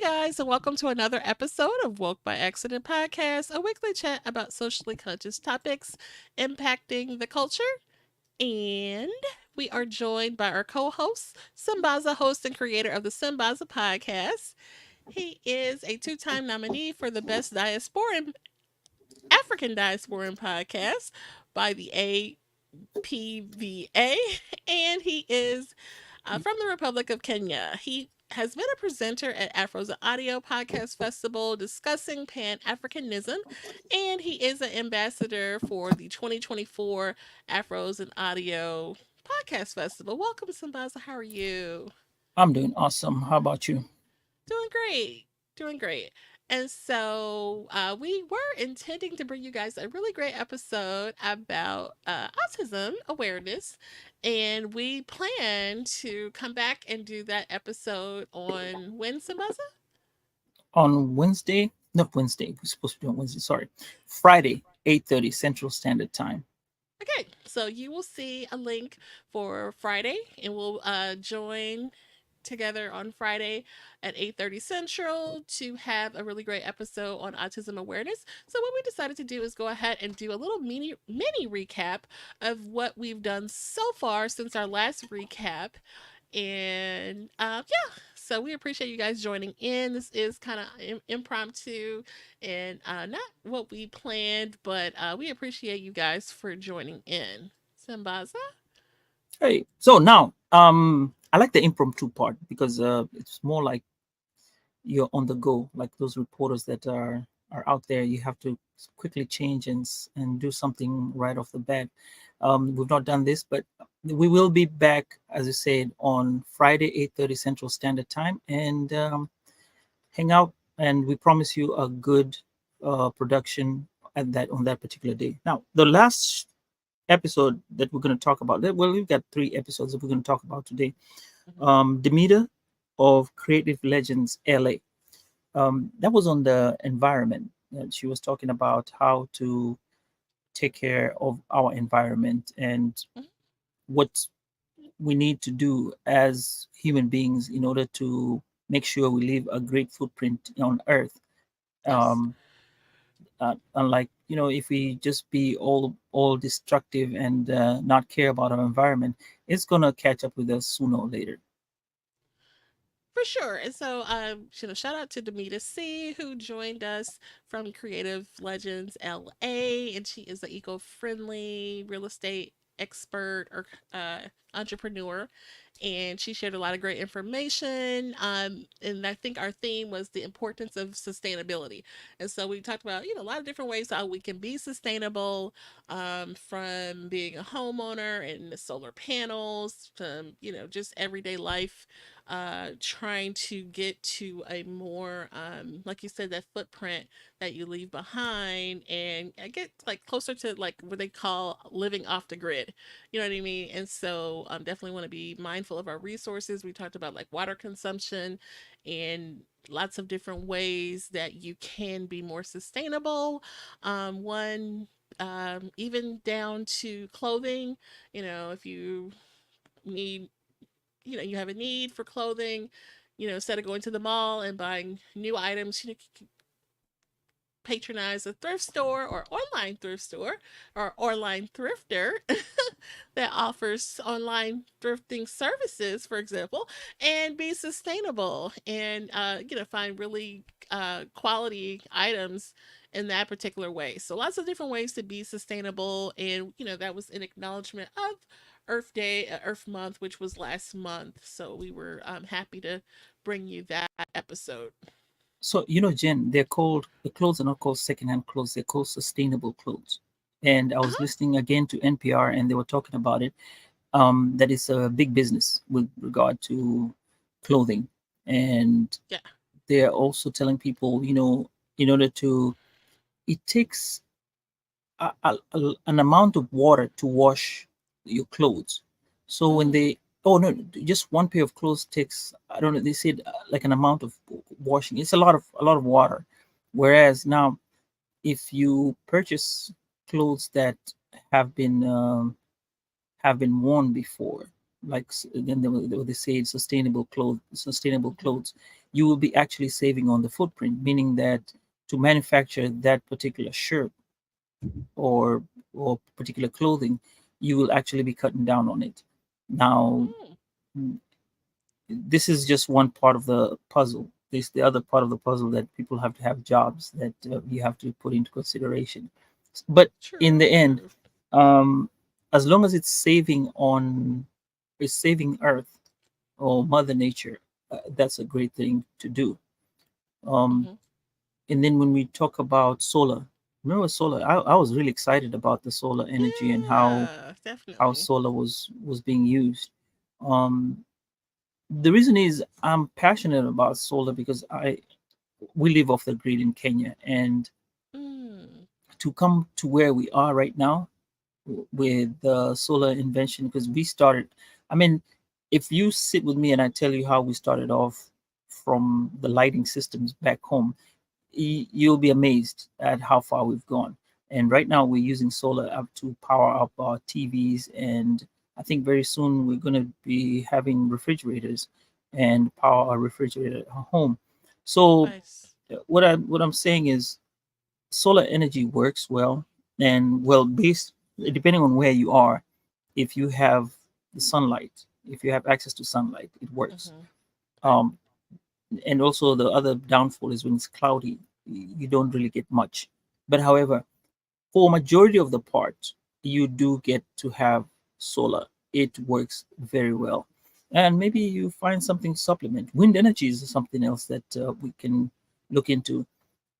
guys, and welcome to another episode of Woke by Accident Podcast, a weekly chat about socially conscious topics impacting the culture. And we are joined by our co host, Sambaza, host and creator of the Sambaza podcast. He is a two-time nominee for the Best Diasporan African Diasporan podcast by the APVA, and he is from the Republic of Kenya. He has been a presenter at Afro's Audio Podcast Festival discussing Pan Africanism, and he is an ambassador for the 2024 Afros and Audio Podcast Festival. Welcome, Sambaza. How are you? I'm doing awesome. How about you? Doing great. Doing great. And so we were intending to bring you guys a really great episode about autism awareness. And we plan to come back and do that episode on when, Sambaza? On Wednesday, not Wednesday, we're supposed to be on Wednesday, sorry. Friday, 8:30 Central Standard Time. Okay, so you will see a link for Friday, and we'll join together on Friday at 8:30 Central to have a really great episode on autism awareness. So what we decided to do is go ahead and do a little mini recap of what we've done so far since our last recap. And yeah, so we appreciate you guys joining in. This is kind of impromptu and not what we planned, but we appreciate you guys for joining in. Sambaza? Hey, so now, I like the impromptu part because it's more like you're on the go, like those reporters that are out there. You have to quickly change and do something right off the bat. We've not done this, but we will be back, as you said, on Friday, 8:30 Central Standard Time, and hang out. And we promise you a good production at that on that particular day. Now, the last episode that we're going to talk about, well, we've got three episodes that we're going to talk about today. Mm-hmm. Demeter of Creative Legends LA. That was on the environment. She was talking about how to take care of our environment and Mm-hmm. what we need to do as human beings in order to make sure we leave a great footprint on Earth. Yes. Um, Unlike, if we just be all destructive and not care about our environment, it's gonna catch up with us sooner or later. For sure. And so, shout out to Demita C, who joined us from Creative Legends LA, and she is an eco-friendly real estate expert or entrepreneur, and she shared a lot of great information. And I think our theme was the importance of sustainability. And so we talked about, a lot of different ways how we can be sustainable, from being a homeowner and the solar panels to, just everyday life, trying to get to a more, like you said, that footprint that you leave behind, and I get like closer to like what they call living off the grid. You know what I mean? And so definitely want to be mindful of our resources. We talked about like water consumption and lots of different ways that you can be more sustainable. One, even down to clothing, if you need, you have a need for clothing, instead of going to the mall and buying new items, patronize a thrift store or online thrift store or online thrifter that offers online thrifting services, for example, and be sustainable and find really quality items in that particular way. So lots of different ways to be sustainable, and that was an acknowledgement of Earth Day, Earth Month, which was last month. So we were happy to bring you that episode. So, Jen, the clothes are not called secondhand clothes, they're called sustainable clothes. And I Uh was huh. listening again to NPR and they were talking about it. That is a big business with regard to clothing. And Yeah. they're also telling people, in order to, it takes an amount of water to wash your clothes. So when Mm. they, oh no, just one pair of clothes takes, I don't know, they said like an amount of washing. It's a lot of water. Whereas now, if you purchase clothes that have been um, have been worn before, like then they say sustainable Hmm. clothes, you will be actually saving on the footprint, meaning that to manufacture that particular shirt or particular clothing, you will actually be cutting down on it. Now, Mm, this is just one part of the puzzle. There's the other part of the puzzle that people have to have jobs that you have to put into consideration. But in the true, end, true. um, as long as it's saving Earth or Mother Nature, that's a great thing to do. Um, Hmm. and then when we talk about solar, remember solar? I was really excited about the solar energy and Yeah, how definitely. solar was being used. Um, the reason is I'm passionate about solar because I we live off the grid in Kenya, and Mm, to come to where we are right now with the solar invention, because we started. I mean, if you sit with me and I tell you how we started off from the lighting systems back home, you'll be amazed at how far we've gone. And right now we're using solar up to power up our TVs, and I think very soon we're going to be having refrigerators and power our refrigerator at home. So nice. what I'm saying is solar energy works well, and well, based depending on where you are, if you have the sunlight, if you have access to sunlight, it works. Hmm. Right. Um, and also the other downfall is when it's cloudy, you don't really get much. But however, for majority of the part, you do get to have solar. It works very well, and maybe you find something supplement. Wind energy is something else that we can look into.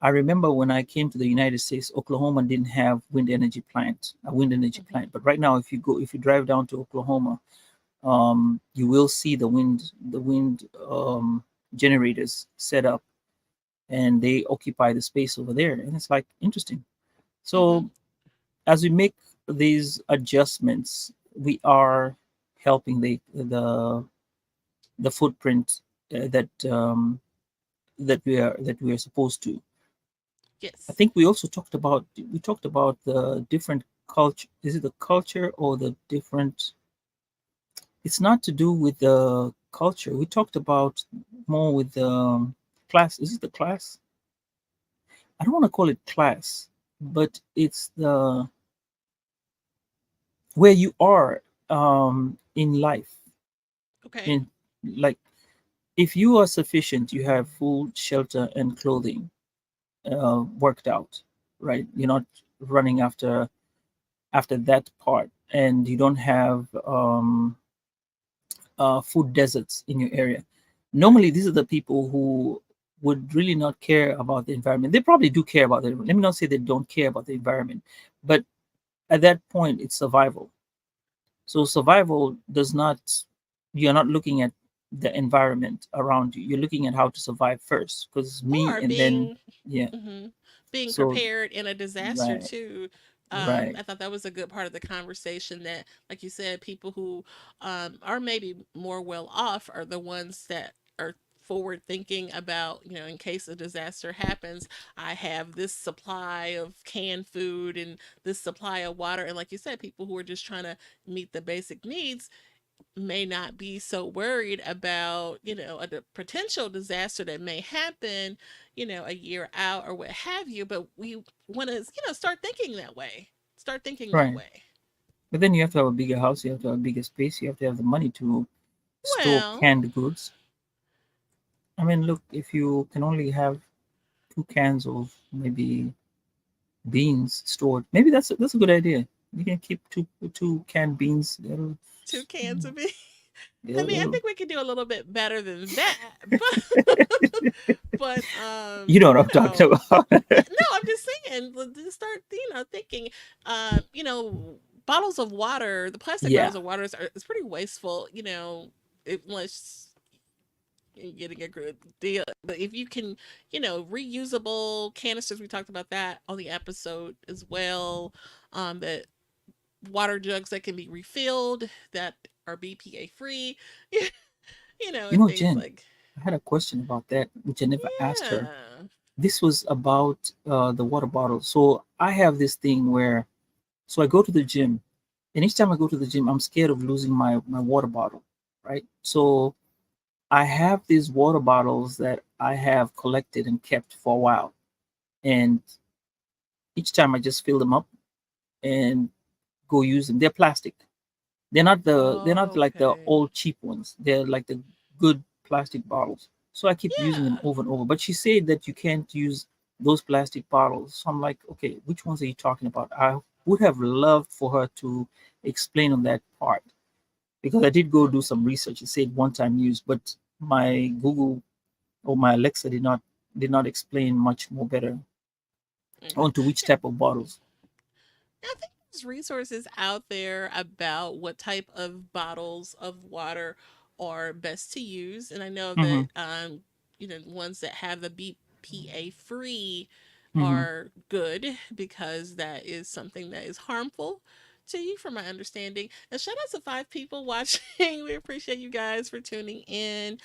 I remember when I came to the United States, Oklahoma didn't have a wind energy Hmm. plant. But right now, if you drive down to Oklahoma, you will see the wind generators set up, and they occupy the space over there, and it's like interesting. Hmm. So as we make these adjustments, we are helping the footprint that we are supposed to. I Yes. think we talked about the different culture. Is it the culture or the different? It's not to do with the culture. We talked about more with the class. Is it the class? I don't want to call it class, but it's the where you are in life. Okay. In like, if you are sufficient, you have food, shelter, and clothing worked out, right? You're not running after that part, and you don't have food deserts in your area. Right. Normally, these are the people who would really not care about the environment. They probably do care about it. Let me not say they don't care about the environment, but at that point, it's survival. So survival does not. You're not looking at the environment around you. You're looking at how to survive first, because me, Or and then being yeah. hmm being So prepared in a disaster right, too. right, I thought that was a good part of the conversation that, like you said, people who are maybe more well off are the ones that are forward thinking about, in case a disaster happens, I have this supply of canned food and this supply of water. And like you said, people who are just trying to meet the basic needs may not be so worried about, a potential disaster that may happen, a year out or what have you. But we want to, start thinking that way. Start thinking that right. way. But then you have to have a bigger house. You have to have a bigger space. You have to have the money to store Well, canned goods. I mean, look, if you can only have 2 cans of maybe beans stored, maybe that's a good idea. You can keep two canned beans. That'll, 2 cans of it. I it'll, mean, I it'll, think we could do a little bit better than that, but you know what I'm talking about. yeah, no, I'm just saying, just start, thinking, bottles of water, the plastic Yeah, bottles of water is pretty wasteful, unless you're getting a good deal. But if you can, reusable canisters, we talked about that on the episode as well. That water jugs that can be refilled, that are BPA free, and things Jen, like, I had a question about that, which I never asked her. yeah. This was about the water bottle. So I have this thing where, so I go to the gym, And each time I go to the gym, I'm scared of losing my water bottle, right? So I have these water bottles that I have collected and kept for a while, and each time I just fill them up and go use them. They're plastic. They're not like the Okay. old cheap ones. They're like the good plastic bottles. So I keep using them Yeah. over and over. But she said that you can't use those plastic bottles. So I'm like, okay, which ones are you talking about? I would have loved for her to explain on that part because I did go do some research. It said one time use, but my Google or my Alexa did not explain much more better Okay. onto which Yeah, type of bottles. I think there's resources out there about what type of bottles of water are best to use, and I know Mm-hmm. that ones that have the BPA free Mm-hmm. are good because that is something that is harmful to you, from my understanding. And shout out to 5 people watching. We appreciate you guys for tuning in.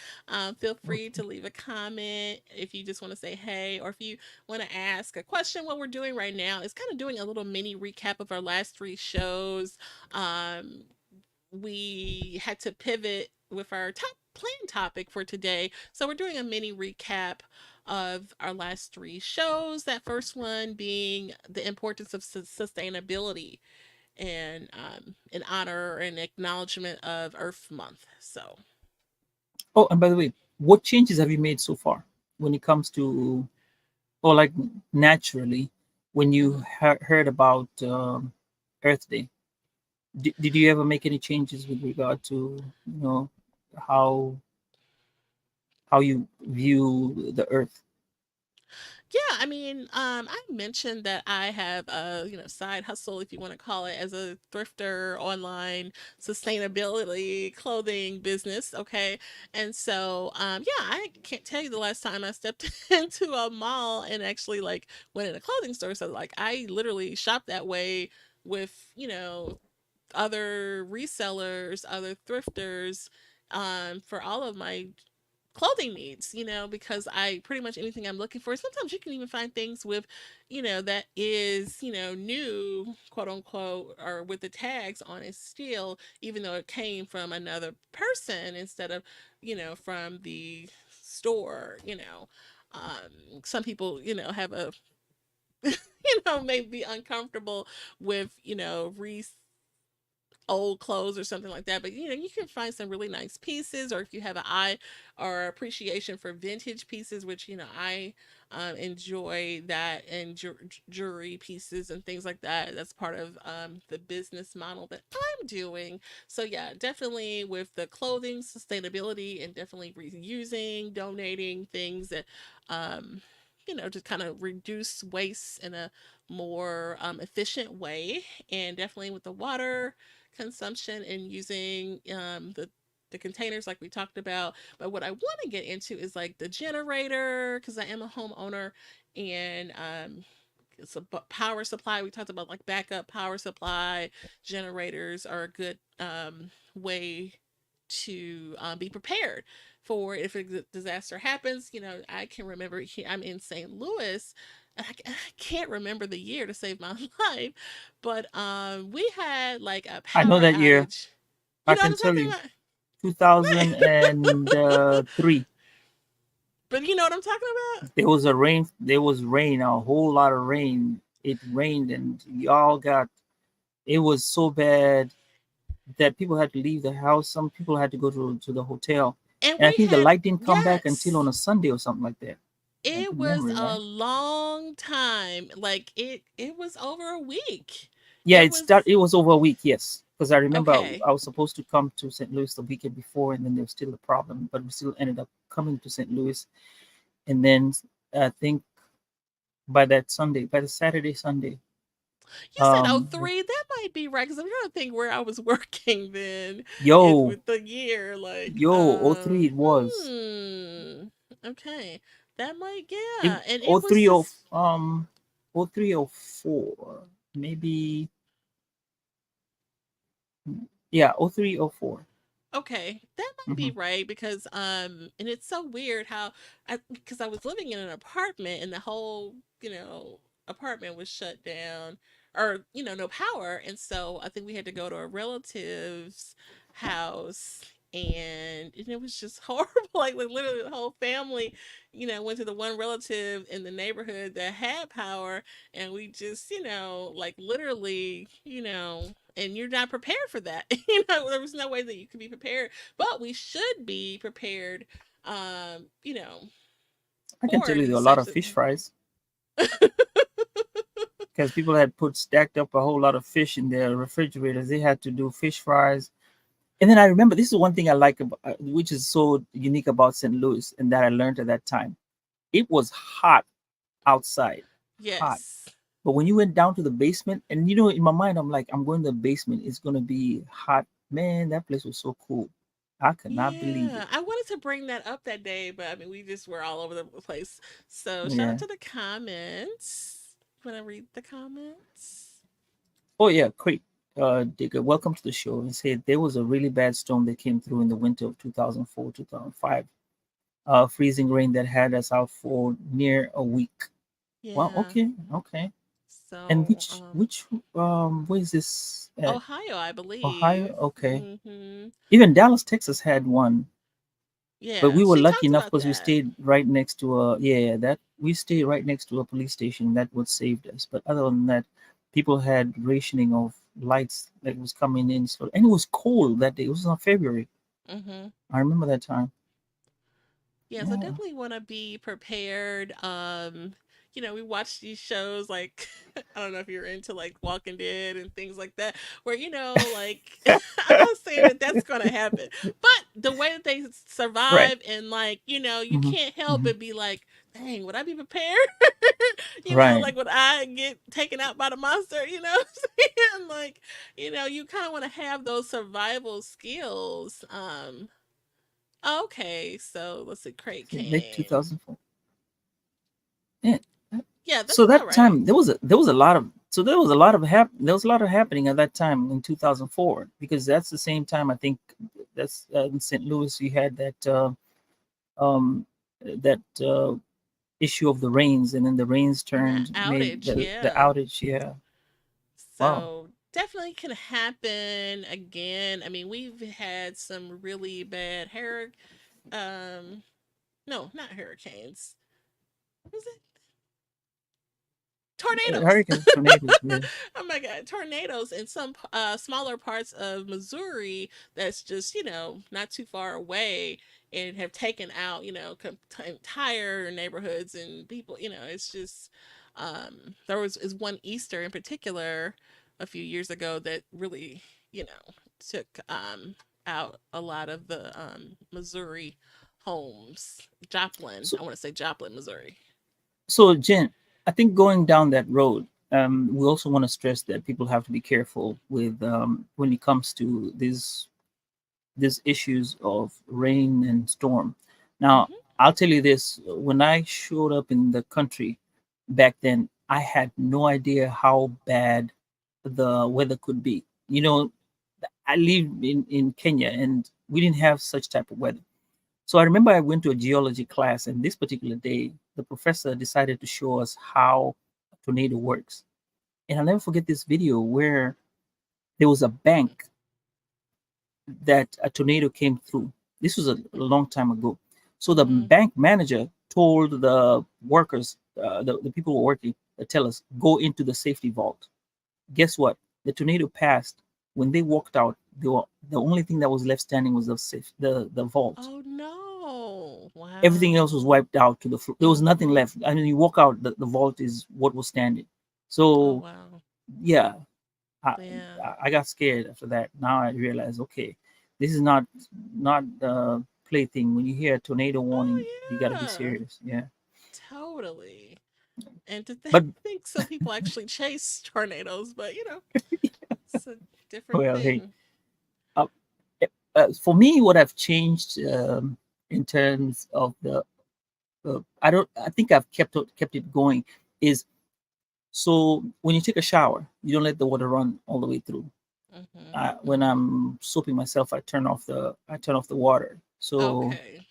Feel free to leave a comment if you just want to say hey, or if you want to ask a question. What we're doing right now is kind of doing a little mini recap of our last 3 shows. Um, we had to pivot with our top plan topic for today. So we're doing a mini recap of our last 3 shows. That first one being the importance of sustainability and in honor and acknowledgement of Earth Month. So Oh, and by the way, what changes have you made so far when it comes to, or like naturally, when you mhm. heard about Earth Day? Did you ever make any changes with regard to how how you view the Earth? Yeah, I mean, I mentioned that I have a side hustle, if you want to call it, as a thrifter online sustainability clothing business. Okay, and so yeah, I can't tell you the last time I stepped into a mall and actually like went in a clothing store. So like I literally shop that way with other resellers, other thrifters, for all of my clothing needs, because I pretty much anything I'm looking for. Sometimes you can even find things with, that is, new, quote unquote, or with the tags on it still, even though it came from another person instead of, from. The store. Some people, have a, may be uncomfortable with, old clothes or something like that. But you can find some really nice pieces, or if you have an eye or appreciation for vintage pieces, which I enjoy that, and jewelry pieces and things like that. That's part of the business model that I'm doing. So yeah, definitely with the clothing sustainability, and definitely reusing, donating things that just kind of reduce waste in a more efficient way, and definitely with the water consumption and using the containers like we talked about. But what I want to get into is like the generator, because I am a homeowner, and it's a power supply. We talked about like backup power supply generators are a good way to be prepared for if a disaster happens. I can remember I'm in St. Louis. I can't remember the year to save my life, but we had like a I know power that year. outage. You I know what can I'm tell talking you, about? Right. 2003. But you know what I'm talking about? There was a rain. There was rain, a whole lot of rain. It rained, and y'all got. It was so bad that people had to leave the house. Some people had to go to the hotel, And and I we think the had, light didn't come back until on yes, a Sunday or something like that. I it think was memory, a right? long time. Like it was over a week. Yeah, It was It was over a week, yes, because I remember okay. I was supposed to come to St. Louis the weekend before, and then there was still a problem, but we still ended up coming to St. Louis, and then I think by that Sunday, by the Saturday Sunday, You said oh um, three. That might be right, because I'm trying to think where I was working then. It yo, with the year, like O three it was. okay, that might, It yeah, and O it was three of just 0304 maybe. Yeah, 0304. okay. That might be Mm-hmm. right, because and it's so weird how because I was living in an apartment, and the whole apartment was shut down or no power. And so I think we had to go to a relative's house, and it was just horrible. Like literally the whole family, went to the one relative in the neighborhood that had power, and we just, like literally, and you're not prepared for that. There was no way that you could be prepared, but we should be prepared, um, you know, I can tell for you there were these a lot types of of fish fries because people had put stacked up a whole lot of fish in their refrigerators. They had to do fish fries. And then I remember this is one thing I like about, which is so unique about St. Louis, and that I learned at that time. It was hot outside, hot. yes. But when you went down to the basement, and in my mind, I'm like, I'm going to the basement. It's gonna be hot. Man, that place was so cool. I could not believe it. Yeah, I wanted to bring that up that day, but I mean, we just were all over the place. So, shout out Yeah. to the comments. Want to read the comments? Oh yeah, quick. Digger, welcome to the show. He said there was a really bad storm that came through in the winter of 2004, 2005. Freezing rain that had us out for near a week. Well, Yeah. okay, okay. And So, which where is this at? Ohio, I Ohio? believe. Okay. Mm-hmm. Even Dallas, Texas had one, but Yeah, we were she lucky talked enough about because we that. stayed right next to a yeah, that we stayed right next to a police station. That what saved us. But other than that, people had rationing of lights that was coming in. So and it was cold that day. It was in February. Mm-hmm. I remember that time. Yeah, so Yeah. definitely want to be prepared. We watch these shows like I don't know if you're into like Walking Dead and things like that, where like I'm not saying that that's gonna happen, but the way that they Right. survive and like you Hmm. can't help Hmm. but be like, dang, would I be prepared? Right. Like would I get taken out by the monster? What I'm saying? Like, you kind of want to have those survival skills. Okay, so let's see, Crate Late Kane. 2004. Yeah. Yeah, that's So about that right. time there was a lot of there was a lot of happening at that time in 2004 because that's the same time I think that's in St. Louis you had um that issue of the rains, and then the rains And that turned made outage, the yeah. outage. Yeah. Wow. So definitely can happen again. I mean, we've had some really bad no, not hurricanes. Was it tornadoes? Hurricanes, tornadoes. Yeah. Oh my god, tornadoes in some smaller parts of Missouri that's just, not too far away, and have taken out, entire neighborhoods and people, it's just there was is one Easter in particular a few years ago that really, took out a lot of the Missouri homes. Joplin, So I want to say Joplin, Missouri. so Jen, I think going down that road, we also want to stress that people have to be careful with when it comes to these issues of rain and storm. Now, Mhm. I'll tell you this: when I showed up in the country back then, I had no idea how bad the weather could be. I lived in Kenya, and we didn't have such type of weather. So I remember I went to a geology class, and this particular day, the professor decided to show us how a tornado works. And I'll never forget this video where there was a bank that a tornado came through. This was a long time ago. So the Mhm. bank manager told the workers, the people who were working, tell us, go into the safety vault. Guess what? The tornado passed. When they walked out, the only thing that was left standing was the vault. Oh no. Everything else Wow. was wiped out to the floor. There was nothing Mhm. left. I mean, you walk out, the vault is what was standing. Oh So wow. yeah, I, Yeah. I got scared after that. Now I realize, okay, this is not a plaything. When you hear a tornado warning, you got Oh to be yeah. serious. Yeah, Totally. And to but think some people actually chase tornadoes, but it's a different well, hey, thing. uh, for me, what I've changed in terms of the I don't. I think I've kept it going. Is so when you take a shower, you don't let the water run all the way through. Mhm. When Mhm. I'm soaping myself, I turn off the water. So Okay.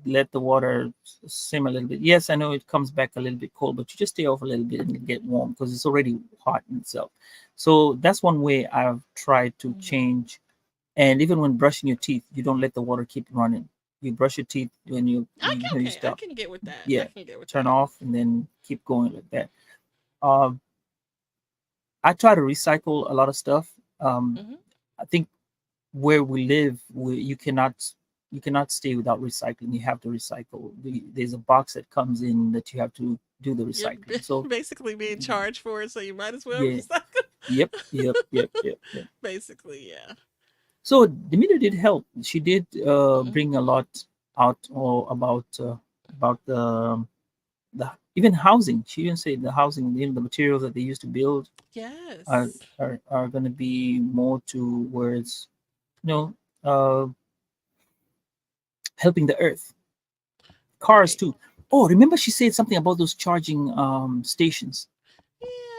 let the water simmer a little bit. Yes, I know it comes back a little bit cold, but you just stay off a little bit and it get warm because it's already hot in itself. So that's one way I've tried to Mhm. change. And even when brushing your teeth, you don't let the water keep running. You brush your teeth when you I stop. can get with that. I Yeah, can get with turn that. off and then keep going like that. Uh, I try to recycle a lot of stuff. Hmm. I think where we live, you cannot stay without recycling. You have to recycle. There's a box that comes in that you have to do the You're recycling. So basically being charged for it, so you might as well yeah, recycle. yep, yep, yep, yep, yep. Basically, yeah. So Demeter did help. She did Hmm. bring a lot out or about the even housing. She even said the housing, the materials that they used to build are Yes. are going to be more towards you know uh, helping the earth. Cars Right. too. Oh, remember she said something about those charging stations.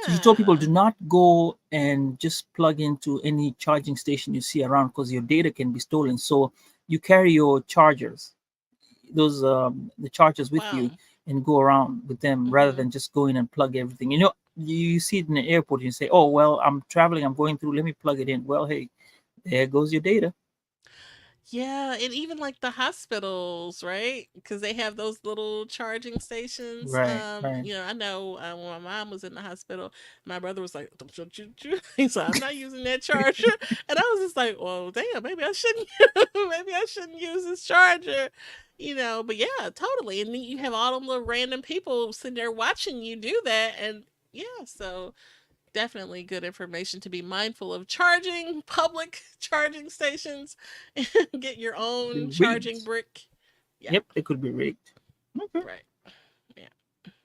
So she told people Yeah. do not go and just plug into any charging station you see around because your data can be stolen. So you carry your chargers, those the chargers with you, Wow. and go around with them rather Hmm. than just go in and plug everything. You see it in the airport and you say, "Oh well, I'm traveling, I'm going through. Let me plug it in." Well, hey, there goes your data. Yeah, and even like the hospitals, right? Because they have those little charging stations. Right, right. I know when my mom was in the hospital, my brother was like, He said, I'm not using that charger. And I was just like, well, damn, maybe I shouldn't, maybe I shouldn't use this charger. But yeah, totally. And then you have all them little random people sitting there watching you do that. And yeah, so definitely good information to be mindful of charging public charging stations. Get your Be own charging rigged. brick. Yeah, Yep, it could be rigged. Okay. right. Yeah,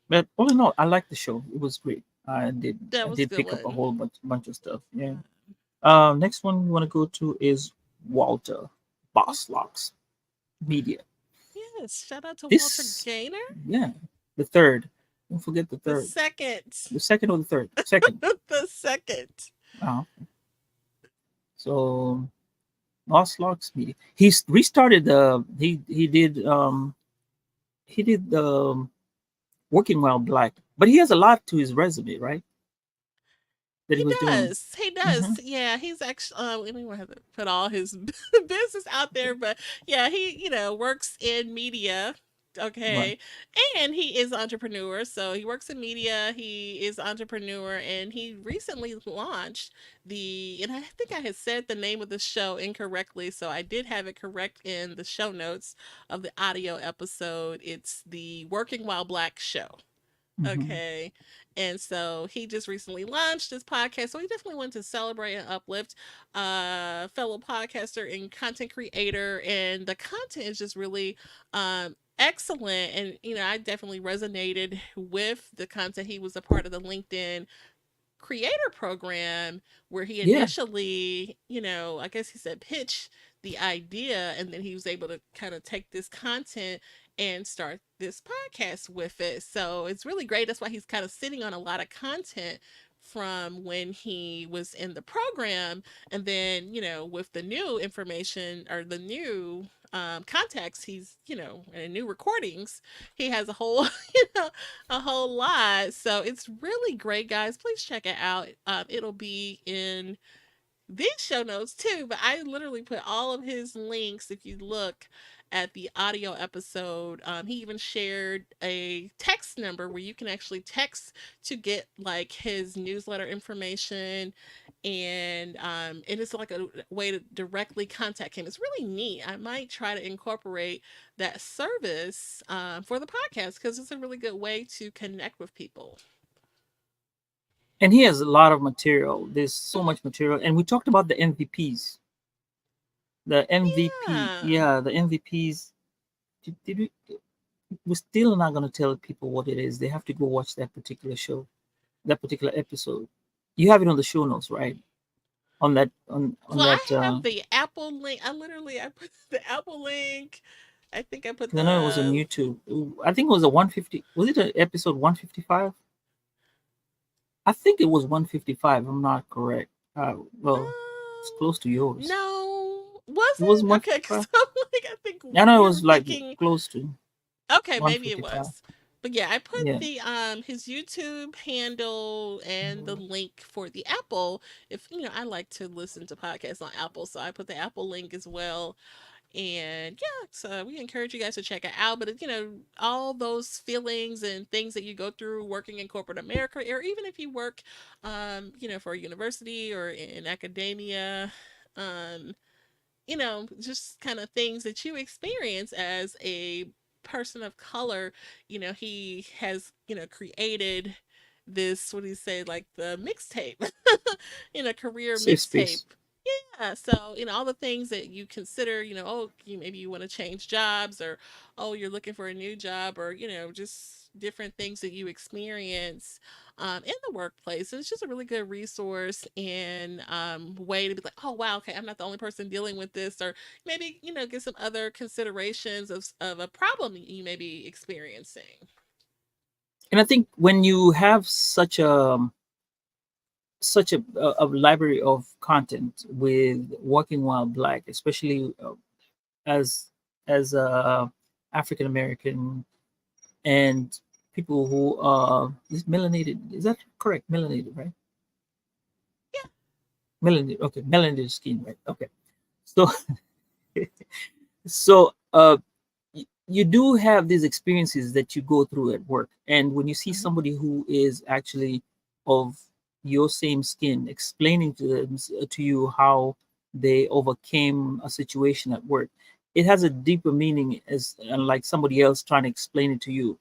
But all in all, I liked the show. It was great. I did that I was a did good pick up a one. whole bunch of stuff. Yeah. Uh, Next one we want to go to is Walter Boss Locks Media. yes, shout out to Walter This, Gaynor. yeah, the third. Don't forget the The third. second, The second or the third? Second. the second. Uh, so Boss Locks Media. He's restarted the he did the Working While Black, but he has a lot to his resume, right? That he He was doing. does. He does. Hmm. Yeah, he's actually. We don't have to put all his business out there, but yeah, he works in media. Right. Okay, and he is an entrepreneur. So he works in media. He is an entrepreneur, and he recently launched the. And I think I had said the name of the show incorrectly, so I did have it correct in the show notes of the audio episode. It's the Working While Black show. Hmm. Okay. And so he just recently launched this podcast. So he definitely wanted to celebrate and uplift fellow podcaster and content creator. And the content is just really excellent. And, I definitely resonated with the content. He was a part of the LinkedIn creator program where he Yeah. initially, I guess he said pitch the idea, and then he was able to kind of take this content and start this podcast with it. So it's really great. That's why he's kind of sitting on a lot of content from when he was in the program. And then, with the new information or the new contacts, and new recordings, he has a whole, a whole lot. So it's really great, guys. Please check it out. It'll be in these show notes too, but I literally put all of his links if you look at the audio episode. He even shared a text number where you can actually text to get like his newsletter information, and it's like a way to directly contact him. It's really neat. I might try to incorporate that service for the podcast because it's a really good way to connect with people. And he has a lot of material. There's so Hmm. much material. And we talked about the MVPs. The MVP, Yeah. yeah, the MVPs. Did we? We're still not going to tell people what it is. They have to go watch that particular show, that particular episode. You have it on the show notes, right? On that, on Well, that. I have the Apple link. I put the Apple link. I think I put 'Cause I know it was on the YouTube. I think it was a 150. Was it an episode 155? I think it was 155. I'm not correct. Well, it's um close to yours. no. Was It was it okay? Because 155. I'm like, I think I know it you're was like thinking. close to Okay, maybe it 155. was. But yeah, I put Yeah. the his YouTube handle and the link for the Apple. If I like to listen to podcasts on Apple, so I put the Apple link as well. And yeah, so we encourage you guys to check it out. But all those feelings and things that you go through working in corporate America, or even if you work, for a university or in academia, um, just kind of things that you experience as a person of color. He has, created this, what do you say, like the mixtape, career Safe mixtape. space. Yeah, so all the things that you consider, oh, maybe you want to change jobs, or oh, you're looking for a new job, or just different things that you experience in the workplace. And it's just a really good resource and way to be like, oh wow, okay, I'm not the only person dealing with this, or maybe get some other considerations of a problem you may be experiencing. And I think when you have such a library of content with Working While Black, especially as as African American and people who are is melanated. Is that correct? Melanated, right? Yeah. Melanated. Okay, melanated skin, right? Okay. So so you do have these experiences that you go through at work, and when you see Hmm. somebody who is actually of your same skin explaining to you how they overcame a situation at work, it has a deeper meaning as unlike somebody else trying to explain it to you,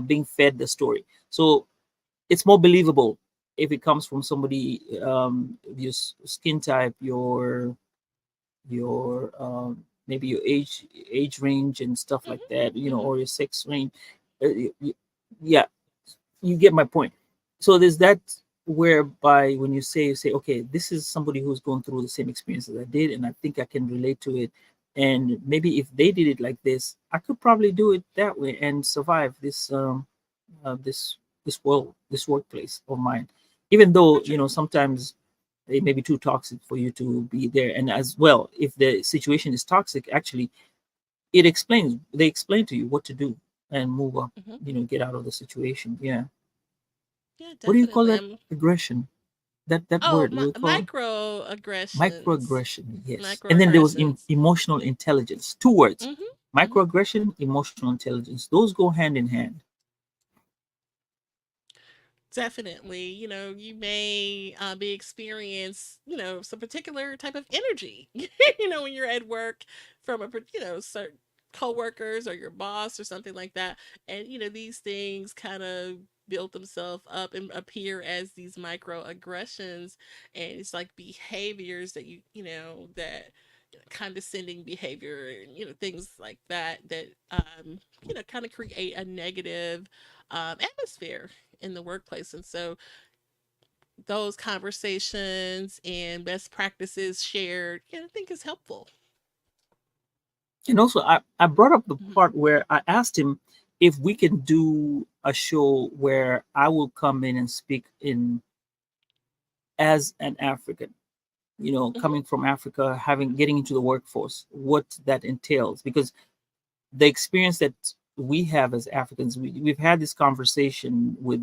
being fed the story. So it's more believable if it comes from somebody, your skin type, your maybe your age range and stuff like that, Hmm. Hmm. or your sex range. Yeah, you get my point. So there's that, whereby when you say okay, this is somebody who's going through the same experience as I did, and I think I can relate to it, and maybe if they did it like this, I could probably do it that way and survive this workplace of mine, even For though sure. sometimes it may be too toxic for you to be there. And as well, if the situation is toxic, actually they explain to you what to do and move up, Hmm. get out of the situation. Yeah. Yeah, What do you call definitely. that? Aggression. That Oh, word, what do you call it? microaggressions. Microaggression, yes. And then there was Microaggressions. emotional intelligence. Two words: Hmm. Hmm. microaggression, emotional intelligence. Those go hand in hand. Definitely. You may be experience, some particular type of energy, when you're at work from certain coworkers or your boss or something like that. And, these things kind of build themselves up and appear as these microaggressions. And it's like behaviors that that condescending behavior, and things like that kind of create a negative atmosphere in the workplace. And so those conversations and best practices shared, I think is helpful. And also, I brought up the Mhm. part where I asked him if we can do a show where I will come in and speak in as an African, Mhm. coming from Africa, having getting into the workforce, what that entails. Because the experience that we have as Africans, we've had this conversation with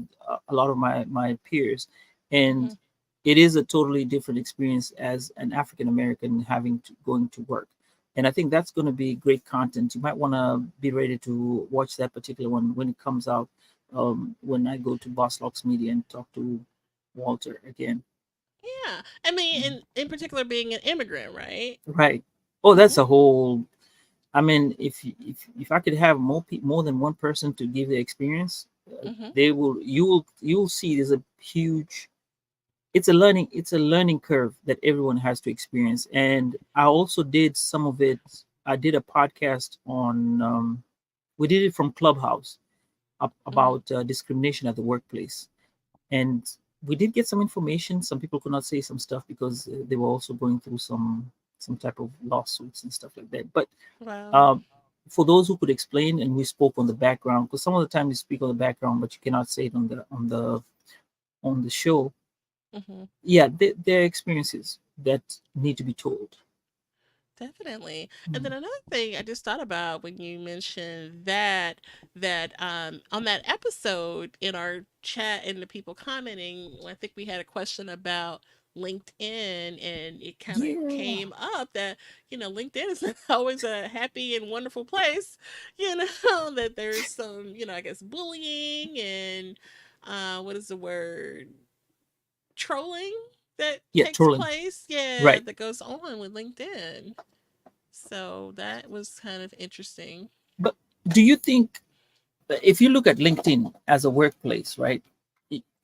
a lot of my peers, and Mhm. it is a totally different experience as an African American having to going to work. And I think that's going to be great content. You might want to be ready to watch that particular one when it comes out. When I go to Boss Locks Media and talk to Walter again. Yeah. I mean, in particular being an immigrant, right? Right. Oh, that's Mhm. a whole. I mean, if I could have more than one person to give the experience, Mhm. you'll see there's a huge. It's a learning curve that everyone has to experience. And I also did some of it. I did a podcast on. We did it from Clubhouse Mhm. about discrimination at the workplace, and we did get some information. Some people could not say some stuff because they were also going through some type of lawsuits and stuff like that. But Wow. um, for those who could explain, and we spoke on the background, because some of the time you speak on the background, but you cannot say it on the show. Mhm. Yeah, there are experiences that need to be told. Definitely. And then Mm. another thing I just thought about when you mentioned that on that episode in our chat and the people commenting, I think we had a question about LinkedIn, and it kind of Yeah, came up that, LinkedIn is not always a happy and wonderful place, that there's some, I guess bullying and what is the word? Trolling that yeah, takes trolling. place, yeah, Right. that goes on with LinkedIn. So that was kind of interesting. But do you think if you look at LinkedIn as a workplace, right,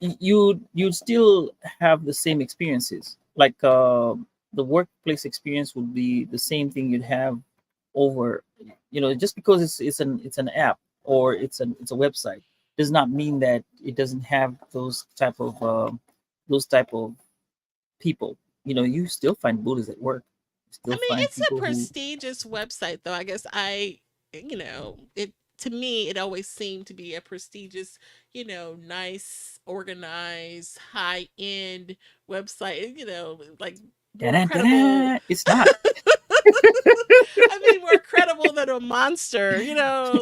you still have the same experiences. Like the workplace experience would be the same thing you'd have over, just because it's an app or it's a website does not mean that it doesn't have those type of people. You still find bullies at work. You I still mean, find it's a people who prestigious website, though. I guess it to me, it always seemed to be a prestigious, nice, organized, high end website, like more credible. it's not. I mean, more credible than a monster,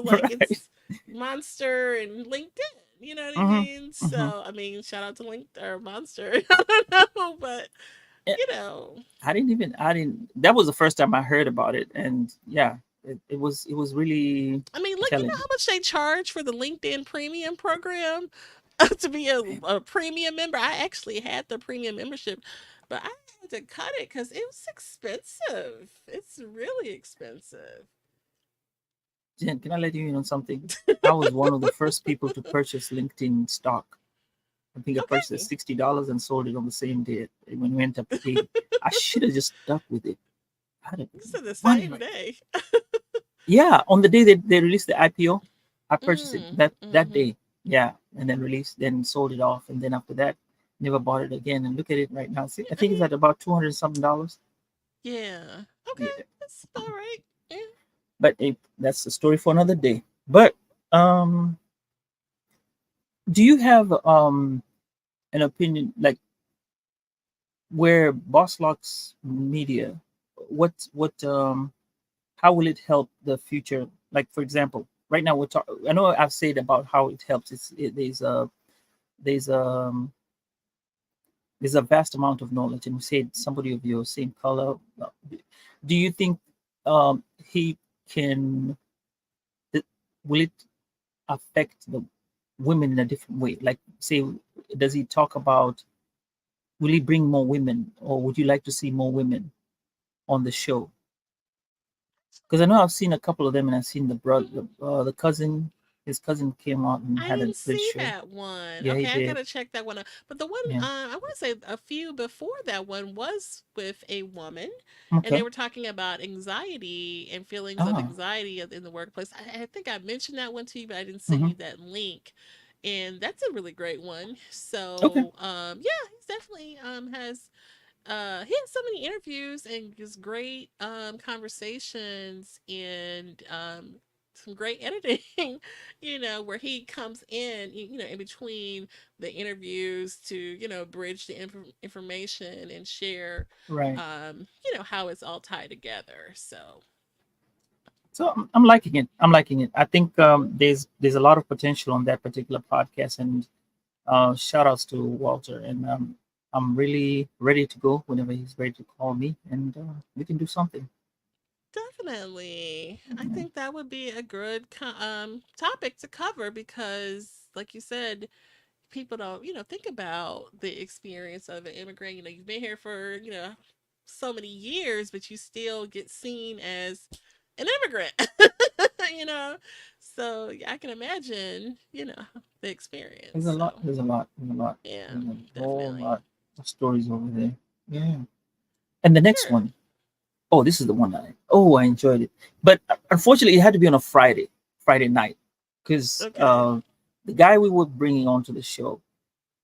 like Right. it's Monster and LinkedIn. You know what I Hmm. mean? Hmm. So, I mean, shout out to LinkedIn or Monster. I don't know, but you know, I didn't. That was the first time I heard about it, and yeah, it was really I mean, look, you know telling. how much they charge for the LinkedIn Premium program to be a premium member? I actually had the premium membership, but I had to cut it because it was expensive. It's really expensive. Jen, can I let you in on something? I was one of the first people to purchase LinkedIn stock. I think I purchased it Okay. $60 and sold it on the same day when it went up to 80. I should have just stuck with it. I'd have This is the money same right now. day. Yeah, on the day they released the IPO, I purchased it that Mm-hmm. day. Yeah, and then sold it off, and then after that, never bought it again. And look at it right now. See, I I think it's mean, at about 200 something dollars. yeah. Okay, Yeah, that's all right. Yeah. but that's a story for another day. But um, do you have an opinion like where Boss Locks Media? What how will it help the future? Like for example, right now we're talking. I know I've said about how it helps. There's there's a vast amount of knowledge, and we said somebody of your same color. Do you think he can? th- Will it affect the women in a different way? Like, say, does he talk about? Will he bring more women, or would you like to see more women on the show? Because I know I've seen a couple of them, and I've seen the brother, Mhm. the cousin. His cousin came out and I had a didn't great see show. that one. Yeah, he Okay, I did. gotta check that one out. But the one, Yeah. I want to say a few before that one was with a woman, and they Okay. were talking about anxiety and feelings of Ah. anxiety in the workplace. I think I mentioned that one to you, but I didn't send Hmm. you that link. And that's a really great one. Okay. So, yeah, he's definitely has he has so many interviews and just great conversations and some great editing where he comes in in between the interviews to bridge the information and share Right. how it's all tied together. So So I'm liking it. I'm liking it. I think mhm. there's a lot of potential on that particular podcast, and shout outs to Walter. And I'm really ready to go whenever he's ready to call me, and we can do something. Definitely. I Yeah. think that would be a good topic to cover because, like you said, people don't, think about the experience of an immigrant. You've been here for, so many years, but you still get seen as an immigrant, you know? So yeah, I can imagine, the experience. There's a lot. So There's a lot. There's a lot. yeah, There's a whole definitely. lot of stories over there. Yeah. And the next Sure. one, oh, this is the one I enjoyed it, but unfortunately, it had to be on a Friday night, because Okay. the guy we were bringing onto the show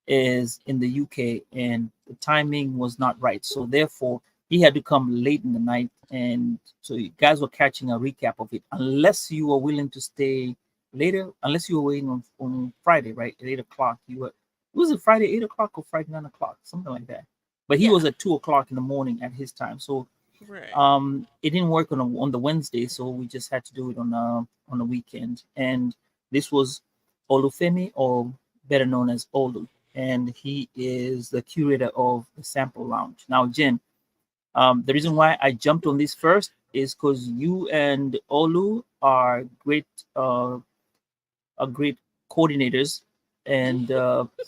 is in the UK, and the timing was not right. So therefore, he had to come late in the night, and so you guys were catching a recap of it. Unless you were willing to stay later, unless you were waiting on Friday, right at 8 o'clock. Was it Friday 8 o'clock or Friday 9 o'clock, something like that. But he Yeah. was at 2 o'clock in the morning at his time. So Right. It didn't work on the Wednesday, so we just had to do it on a weekend. And this was Olufemi, or better known as Olu, and he is the curator of the Sample Lounge. Now, Jen, the reason why I jumped on this first is because you and Olu uh, are great coordinators and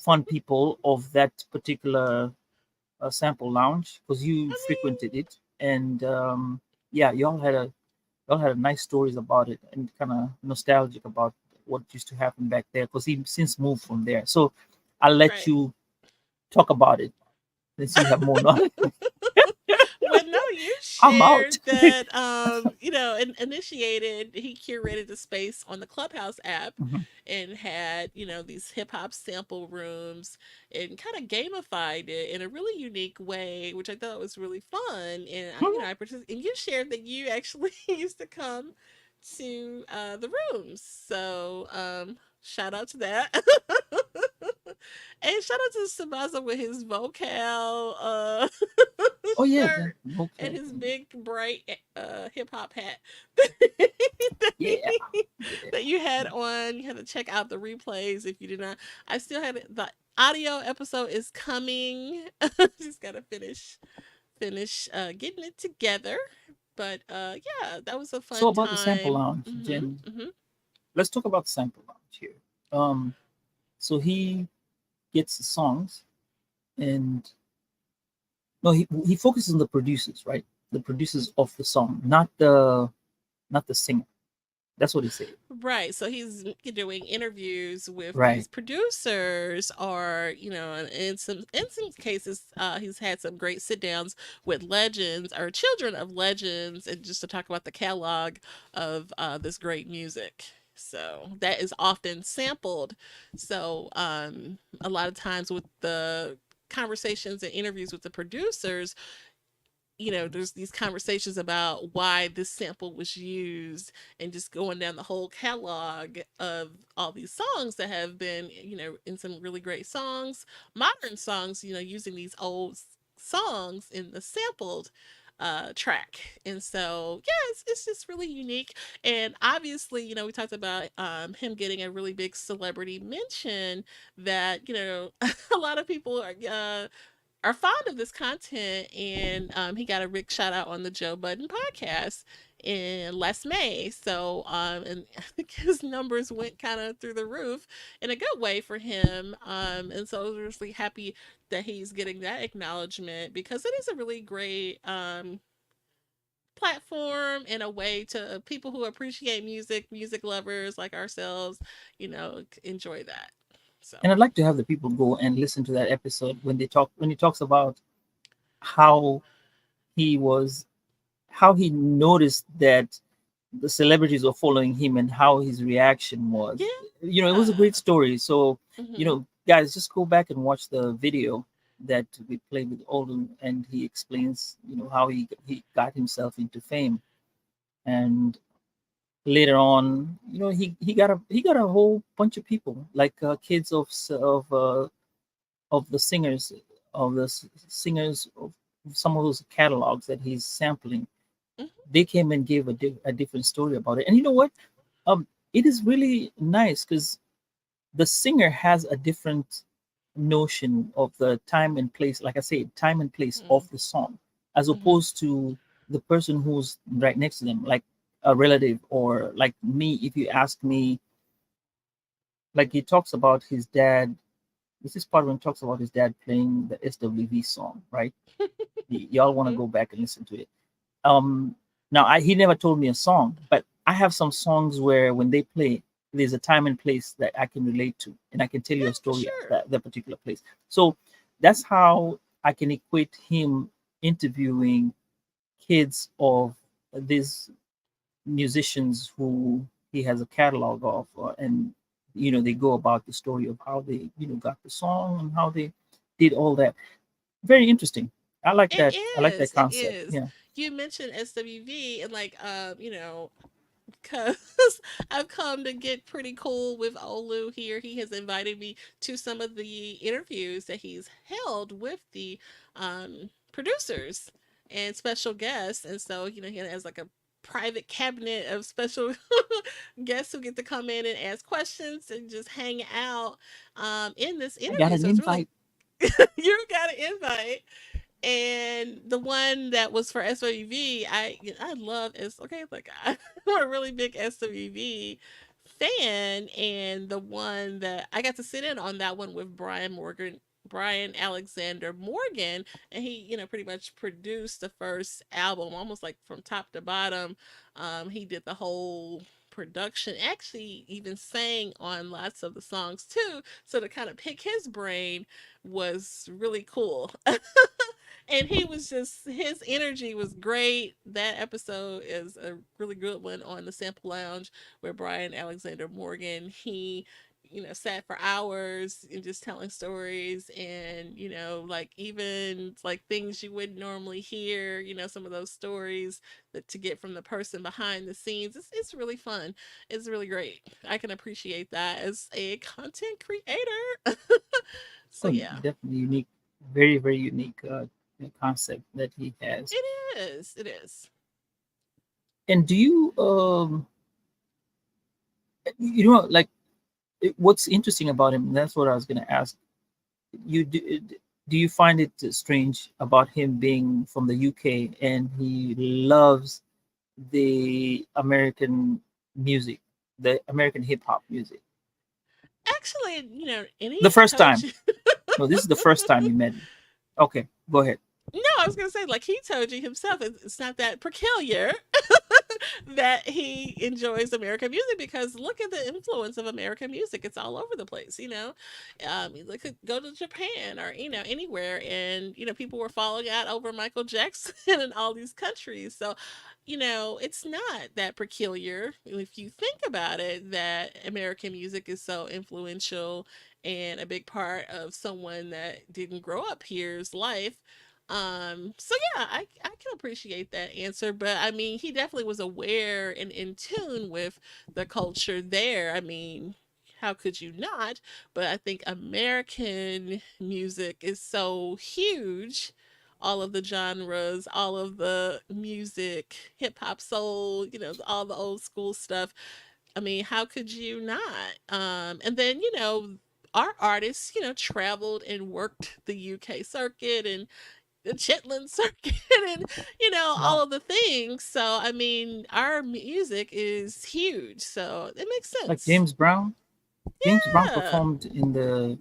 fun people of that particular sample lounge because you I frequented mean, it, and yeah, y'all had nice stories about it and kind of nostalgic about what used to happen back there because he since moved from there. So I'll let right. you talk about it since you have more knowledge. Well, no, you I'm out. shared that, initiated, he curated the space on the Clubhouse app Mhm. and had, these hip hop sample rooms and kind of gamified it in a really unique way, which I thought was really fun. And, I participated, and you shared that you actually used to come to the rooms. So, shout out to that. And shout out to Sambaza with his vocal Oh yeah, shirt and okay. his big bright hip hop hat Yeah, yeah. that you had on. You had to check out the replays if you did not. I still had it. The audio episode is coming. Just gotta finish getting it together. But yeah, that was a So fun about the sample time. lounge, Mhm. Jen. Mhm. Let's talk about the sample lounge here. Um, so he gets the songs, and no, he focuses on the producers, right? The producers of the song, not the singer. That's what he said. Right. So he's doing interviews with Right. these producers, or in some cases, he's had some great sit downs with legends or children of legends, and just to talk about the catalog of this great music. So that is often sampled. So a lot of times with the conversations and interviews with the producers, there's these conversations about why this sample was used, and just going down the whole catalog of all these songs that have been, in some really great songs, modern songs, using these old songs in the sampled track. And so, yeah, it's just really unique. And obviously, we talked about him getting a really big celebrity mention that, a lot of people are fond of this content, and he got a big shout out on the Joe Budden podcast in last May. So, and I think his numbers went kind of through the roof in a good way for him. And so I was really happy that he's getting that acknowledgement, because it is a really great platform and a way to people who appreciate music lovers like ourselves, enjoy that. So, And I'd like to have the people go and listen to that episode when he talks about how he was how he noticed that the celebrities were following him and how his reaction was. It was a yeah. great story. So, Hmm. guys, just go back and watch the video that we played with Olden, and he explains, how he got himself into fame. And later on, he got a whole bunch of people, like kids of the singers singers of some of those catalogs that he's sampling. Hmm. They came and gave a different story about it. And you know what? It is really nice because the singer has a different notion of the time and place, like I say, time and place of the song, as Hmm. opposed to the person who's right next to them, like a relative, or like me. If you ask me, like he talks about his dad, this is part when he talks about his dad playing the SWV song, right? Y'all want to Hmm. go back and listen to it. Um, Now he never told me a song, but I have some songs where when they play, there's a time and place that I can relate to, and I can tell Yeah, you a for story of sure. that particular place. So that's how I can equate him interviewing kids of these musicians who he has a catalog of, and they go about the story of how they got the song and how they did all that. Very interesting. I like It that. I like that is. It concept. is. Yeah. You mentioned SWV, and like, because I've come to get pretty cool with Olu here. He has invited me to some of the interviews that he's held with the producers. and special guests. And so, he has like a private cabinet of special guests who get to come in and ask questions and just hang out in this I got interview. an So it's really, invite. you got an invite. And the one that was for SWV, I love is okay. Like I'm a really big SWV fan, and the one that I got to sit in on that one with Brian Alexander Morgan, and he pretty much produced the first album almost like from top to bottom. He did the whole production, actually even sang on lots of the songs too, so to kind of pick his brain was really cool. And he was just, his energy was great. That episode is a really good one on the Sample Lounge, where Brian Alexander Morgan, he sat for hours and just telling stories, and like even like things you wouldn't normally hear, some of those stories that to get from the person behind the scenes. It's really fun. It's really great. I can appreciate that as a content creator. So Oh, yeah. definitely unique, very very unique concept that he has. It is. It is. And do you you know like what's interesting about him? That's what I was going to ask. You do you find it strange about him being from the UK and he loves the American music, the American hip hop music? Actually, and The he first told time. you. No, this is the first time you met him. Okay, go ahead. No, I was gonna say, like he told you himself, it's not that peculiar that he enjoys American music, because look at the influence of American music. It's all over the place, you could go to Japan or anywhere, and people were falling out over Michael Jackson in all these countries. So, it's not that peculiar if you think about it, that American music is so influential and a big part of someone that didn't grow up here's life. So yeah, I can appreciate that answer, but I mean, he definitely was aware and in tune with the culture there. I mean, how could you not? But I think American music is so huge. All of the genres, all of the music, hip hop, soul, all the old school stuff. I mean, how could you not? And then, our artists, traveled and worked the UK circuit and the Chitlin circuit and Wow. all of the things. So I mean, our music is huge, so it makes Like sense. James Brown. James Brown Yeah. performed in the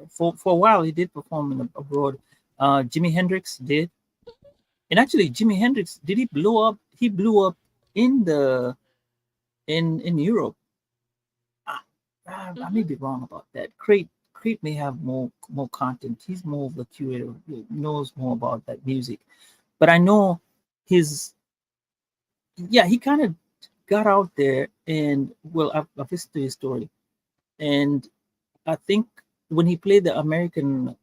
for a while. He did perform in abroad. Jimi Hendrix did, and actually, Jimi Hendrix did he blow up? He blew up in the in Europe. Ah, I may Mhm. be wrong about that. Crate may have more content. He's more of the curator, he knows more about that music. But I know his yeah, he kind of got out there and well, I've listened to his story, and I think when he played the American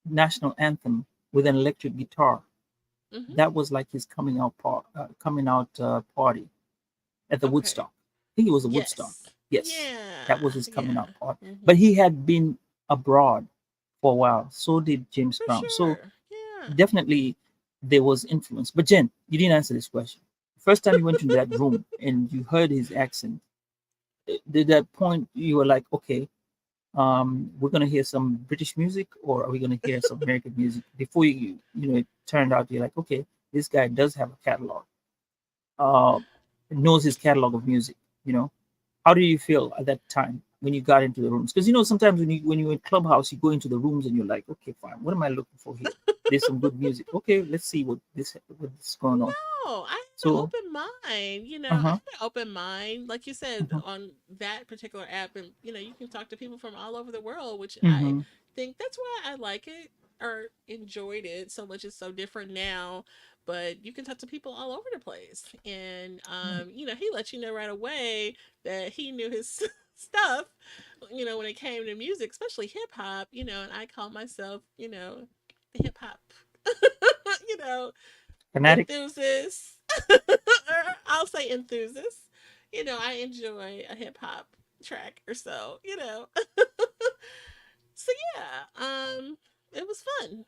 national anthem with an electric guitar, Mhm. that was like his coming out party at the Okay. Woodstock. I think it was a Woodstock. Yes. Yes, that was Yeah. his coming Yeah. out party. But Mhm. he had been abroad for a while. So did James For Brown. So sure. Yeah. definitely there was influence. But Jen, you didn't answer this question. First time you went into that room and you heard his accent, did that point you were like, okay, we're gonna hear some British music or are we gonna hear some American music? Before it turned out you're like, okay, this guy does have a catalog, uh, knows his catalog of music. You know, how do you feel at that time when you got into the rooms? Because sometimes when you're in clubhouse, you go into the rooms and you're like, okay, fine, what am I looking for here? There's some good music. Okay, let's see what's going on. No, I had an So, open mind. uh I huh, had an open mind, like you said, uh-huh, on that particular app, and you can talk to people from all over the world, which I mm-hmm, think that's why I like it or enjoyed it so much. It's so different now, but you can talk to people all over the place, and right. he let you know right away that he knew his stuff. When it came to music, especially hip hop, and I call myself, the hip hop. you know, Fanatic. enthusiasts. I'll say enthusiasts. I enjoy a hip hop track or so. So yeah, it was fun.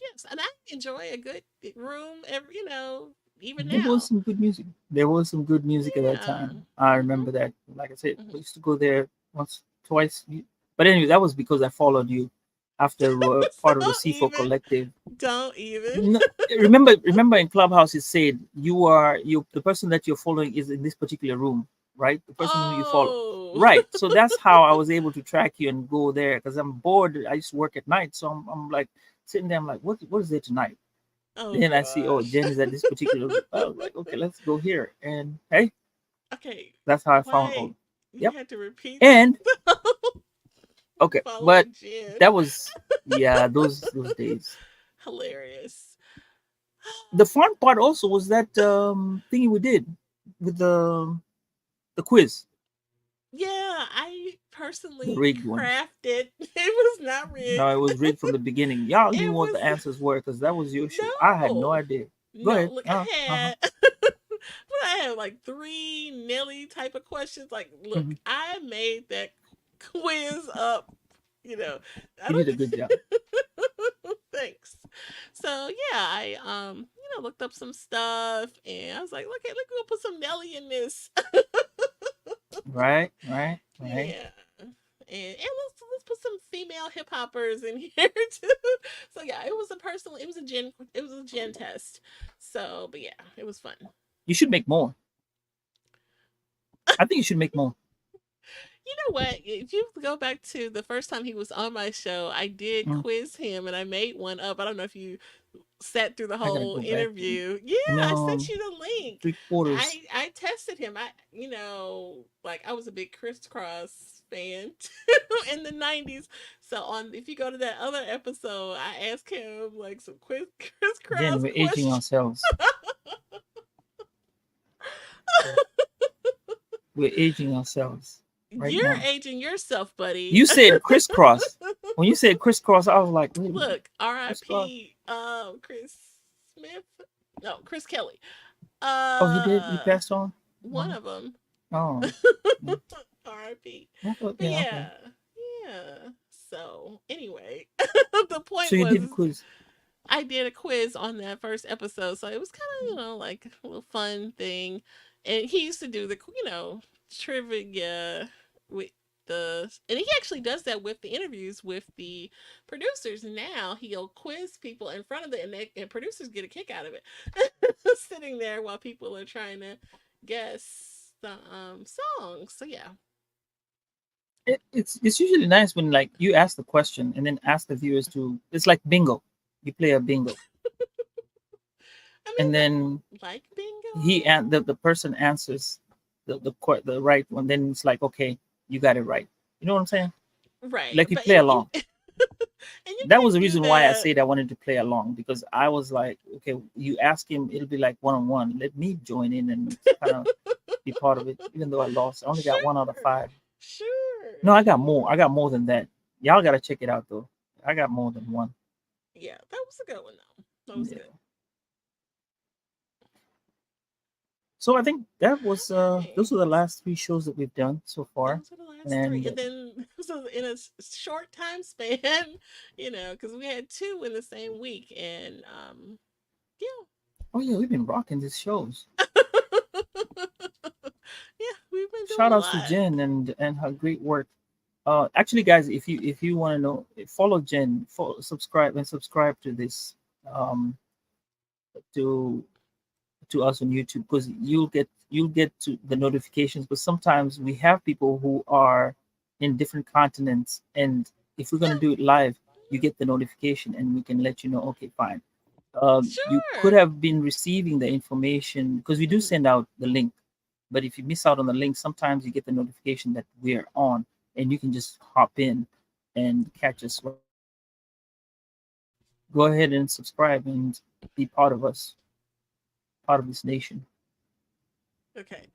Yes, and I enjoy a good room. Every even There was now. some good music. There was some good music at that Yeah. time. I Mhm. remember that. Like I said, we Mhm. used to go there once, twice. But anyway, that was because I followed you after we were part of the Don't C4 even. collective. Don't even. No, remember in Clubhouse it said you the person that you're following is in this particular room, right? The person who you follow. Oh. Right. So that's how I was able to track you and go there because I'm bored. I used to work at night. So I'm like sitting there, I'm like, what is there tonight? Oh Then I see, oh, gosh. Jen is at this particular room. I was like, okay, let's go here. And hey, Okay. that's how I found Wait. all. You Yep. had to repeat that And though. okay, but Following Jen. that was yeah, those days. Hilarious. The fun part also was that thingy we did with the quiz, Yeah, I the personally rigged one. crafted. It was not No, it rigged. was rigged from the beginning. Y'all knew It what the was answers were because that was your show. I had no no. idea. Go No, ahead. look, Uh-huh. but I had like three Nelly type of questions. Like, look, Hmm. I made that quiz up. You know, I You did a good don't. job. Thanks. So yeah, I looked up some stuff and I was like, look, we'll put some Nelly in this. Right, right, right. Yeah. And let's put some female hip hoppers in here too. So yeah, it was a gen test. So but yeah, it was fun. You should make more. I think you should make more. You know what? If you go back to the first time he was on my show, I did Mm, quiz him and I made one up. I don't know if you sat through the I gotta whole go back to interview. Yeah, I sent no you the link. 3/4. I tested him. Like I was a big crisscross fan in the 90s. So on if you go to that other episode, I asked him like some Jen, crisscross we're aging questions. ourselves. We're aging ourselves right You're now. aging yourself, buddy. You said crisscross. When you said crisscross, I was like, wait a minute, Look, crisscross. R.I.P. Chris Smith. No, Chris Kelly. Oh, he did. He Uh, passed on. one Oh, of them. oh. Mm. R.I.P. I thought, But yeah, okay. yeah, yeah. So anyway, the So point you was did a quiz. I did a quiz on that first episode, so it was kind of like a little fun thing. And he used to do the trivia with and he actually does that with the interviews with the producers. And now he'll quiz people in front of and producers get a kick out of it, sitting there while people are trying to guess the songs. So yeah, It's usually nice when like you ask the question and then ask the viewers to. It's like bingo. You play a bingo, I and mean, then like he and bingo, the person answers the right one. Then it's like, okay, you got it right. You know what I'm saying? right? Like you But play along. and you That was can the do reason why I that. said I wanted to play along because I was like, okay, you ask him, it'll be like one on one. Let me join in and kind of be part of it, even though I lost. I only got one out of Sure, five. sure, No, I got more. I sure. got more than that. Y'all gotta check it out though. I got more than one. Yeah, that was a good one though. That was Yeah. good. So I think that was All right. those are the last three shows that we've done so far. Those are the last three. And And then so in a short time span, because we had two in the same week. And yeah. oh yeah, we've been rocking these shows. Yeah, we've been doing Shout a outs to lot. Jen and her great work. Actually, guys, if you want to know, follow Jen, follow, subscribe to this, um, to us on YouTube because you'll get to the notifications. But sometimes we have people who are in different continents, and if we're gonna Yeah, do it live, you get the notification, and we can let you know. Okay, fine. You could sure. have been receiving the information because we do Mhm. send out the link. But if you miss out on the link, sometimes you get the notification that we're on, and you can just hop in and catch us right there. Go ahead and subscribe and be part of us, part of this nation. Okay.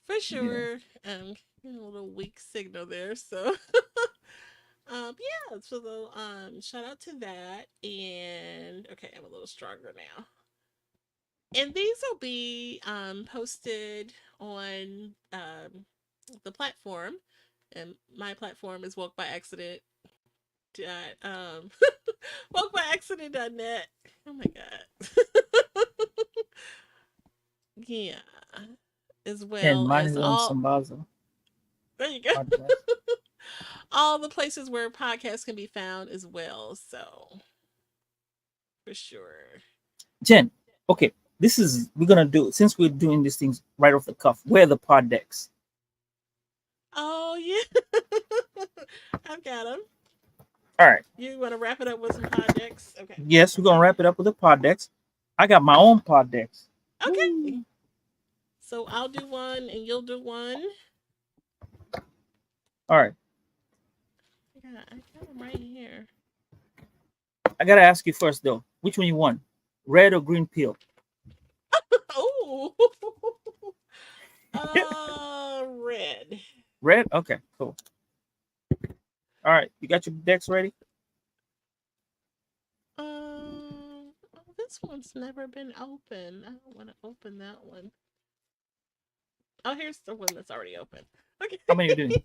For Yeah. sure. A little weak signal there. So yeah, so shout out to that. And okay, I'm a little stronger now. And these will be posted on the platform. And my platform is Woke by Accident. dot woke by accident.net. Oh my god. Yeah. As And well mine as is on all Sambaza there you go. podcast. All the places where podcasts can be found as well. So for sure. Jen, okay, this is we're gonna do since we're doing these things right off the cuff. Where are the pod decks? Oh yeah. I've got them. All right. You want to wrap it up with some pod decks? Okay. Yes, we're gonna wrap it up with the pod decks. I got my own pod decks. Okay. Woo. So I'll do one and you'll do one. All right. I got them right here. I gotta ask you first though. Which one you want? Red or green peel? Oh. Red. Red? Okay, cool. All right. You got your decks ready? This one's never been open. I don't want to open that one. Oh, here's the one that's already open. Okay. How many are you doing?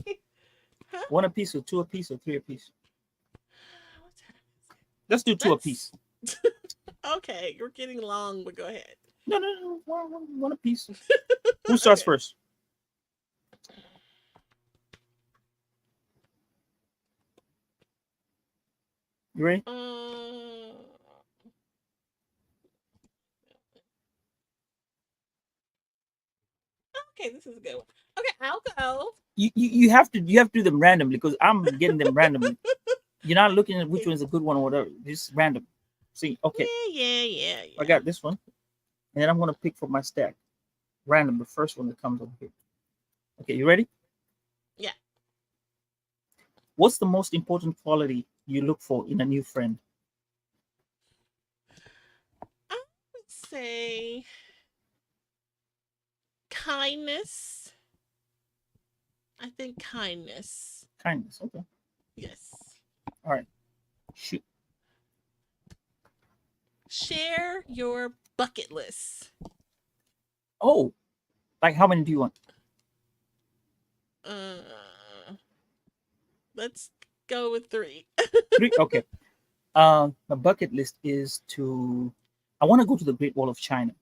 Huh? One apiece or two apiece or three apiece? What time is it? Let's do two Let's. apiece. Okay, you're getting long, but go ahead. No, no, no. One apiece. Who starts Okay. first? You ready? Okay, this is a good one. Okay, I'll go. You have to do them randomly because I'm getting them randomly. You're not looking at which one is a good one or whatever. Just random. See, okay, I Yeah. got this one, and then I'm gonna pick from my stack. Random, the first one that comes over here. Okay, you ready? Yeah. What's the most important quality you look for in a new friend? I would say kindness. I think kindness. Kindness. Okay. Yes. All right. Shoot. Share your bucket list. Oh, like how many do you want? Uh, let's go with three. Three. Okay. My bucket list is to. I want to go to the Great Wall of China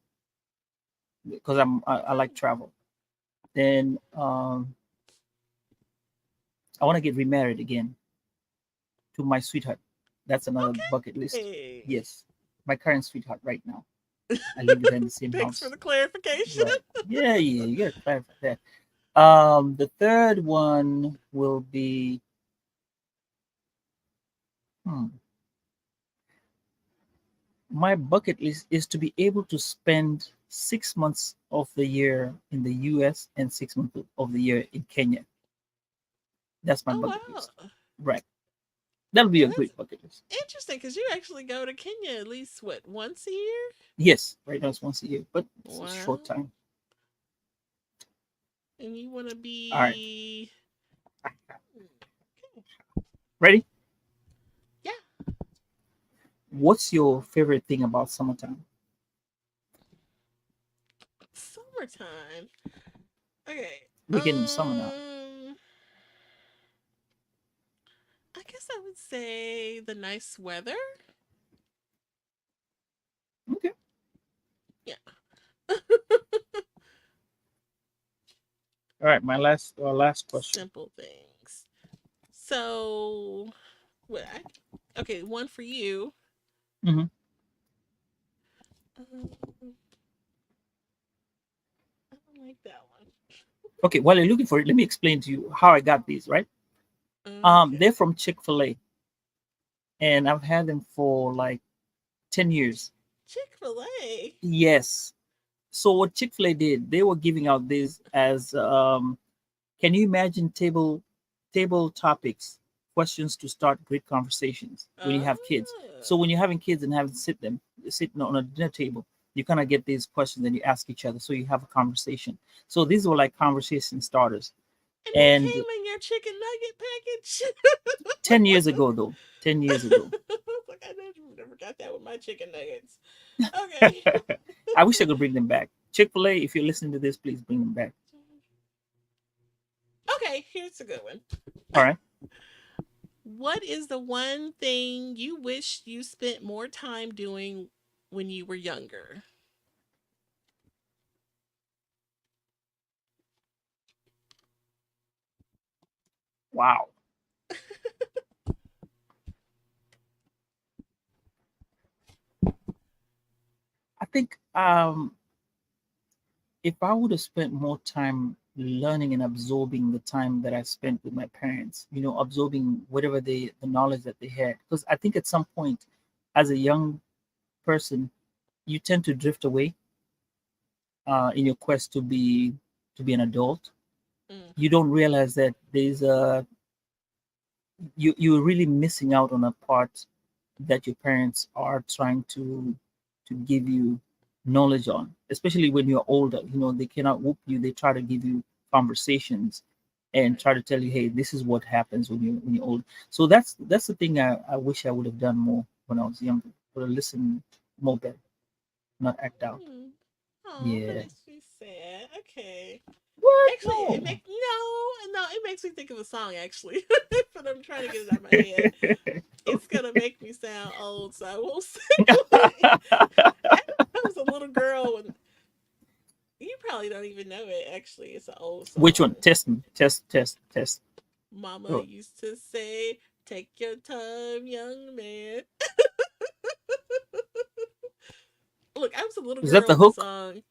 because I like travel. Then I want to get remarried again to my sweetheart. That's another bucket list. Okay. Yes, my current sweetheart right now. I live with her in the same Thanks for house. the clarification. Right. Yeah, yeah. You gotta clarify that. The third one will be. Hmm, my bucket list is to be able to spend 6 months of the year in the U.S. and 6 months of the year in Kenya. That's my Oh bucket list. wow. Right. That'll be Well, a that's great bucket list. interesting because you actually go to Kenya at least what once a year. Yes, right now it's once a year, but it's a short Wow. time. And you want to All right. be okay. Ready? Yeah. What's your favorite thing about summertime? Summertime. Okay. We're getting the summer now. I guess I would say the nice weather. Okay. Yeah. All right. My last question. Simple things. So, what? Okay, one for you. Hmm. Um, I don't like that one. Okay. While you're looking for it, let me explain to you how I got these. Right. Okay. They're from Chick-fil-A, and I've had them for like 10 years. Chick-fil-A. Yes. So what Chick-fil-A did, they were giving out this as can you imagine table topics, questions to start great conversations when you Oh. have kids. So when you're having kids and having sitting on a dinner table, you kind of get these questions and you ask each other, so you have a conversation. So these were like conversation starters. And they And came in your chicken nugget package. 10 years ago, though, 10 years ago, Like I never got that with my chicken nuggets. Okay. I wish I could bring them back. Chick-fil-A, if you're listening to this, please bring them back. Okay, here's a good one. All right. What is the one thing you wish you spent more time doing when you were younger? Wow. I think if I would have spent more time learning and absorbing the time that I spent with my parents, absorbing whatever the knowledge that they had, because I think at some point, as a young person, you tend to drift away in your quest to be an adult. Mm, You don't realize that you're really missing out on a part that your parents are trying to give you knowledge on, especially when you're older. They cannot whoop you. They try to give you conversations and right. try to tell you, hey, this is what happens when you're old. So that's the thing I wish I would have done more when I was younger. Would have listened more better, not act out. Hmm. Oh, that Yeah. makes me sad. Okay. What? Actually, it No. make no, it makes me think of a song actually, but I'm trying to get it out of my head. It's gonna make me sound old, so I won't sing it. I was a little girl when you probably don't even know it. Actually, it's an old Which one? song. Test me. Test, test, test. Mama Oh, used to say, "Take your time, young man." Look, I was a little is that girl the when the hook? song.